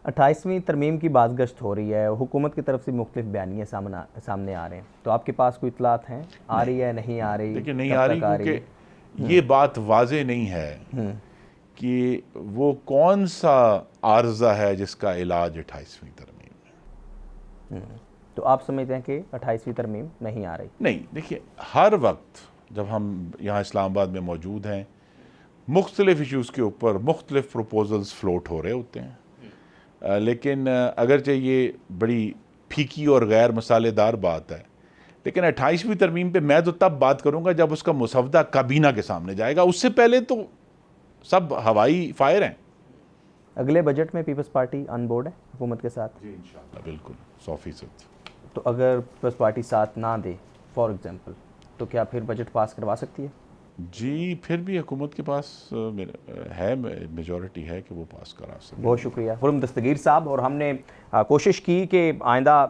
28वीं तरमीम की बाज़गश्त हो रही है, हुकूमत की तरफ से मुख्तलिफ बयानियाँ सामने आ रहे हैं, तो आपके पास कोई इतलात हैं, आ रही है, नहीं आ रही, देखिए नहीं कब आ रही, तक आ रही? क्योंकि ये बात वाजे नहीं है कि वो कौन सा आर्जा है जिसका इलाज 28वीं तरमीम है। तो आप समझते हैं कि 28वीं तरमीम नहीं आ रही? नहीं, देखिए हर वक्त जब हम यहाँ इस्लामाबाद में मौजूद हैं, मुख्तलिफ इशूज़ के ऊपर मुख्तलिफ प्रपोजल्स फ्लोट हो रहे होते हैं, लेकिन अगरचे ये बड़ी फीकी और गैर मसालेदार बात है, लेकिन 28वीं तरमीम पे मैं तो तब बात करूँगा जब उसका मुसवदा काबीना के सामने जाएगा। उससे पहले तो सब हवाई फायर हैं। अगले बजट में पीपल्स पार्टी ऑन बोर्ड है हुकूमत के साथ? जी इंशाल्लाह, बिल्कुल 100%। तो अगर पीपल्स पार्टी साथ ना दे फॉर एग्जांपल, तो क्या फिर बजट पास करवा सकती है? जी, फिर भी हुकूमत के पास है, मेजॉरिटी है कि वो पास करा सके। बहुत शुक्रिया खुर्रम दस्तगीर साहब। और हमने कोशिश की कि आइंदा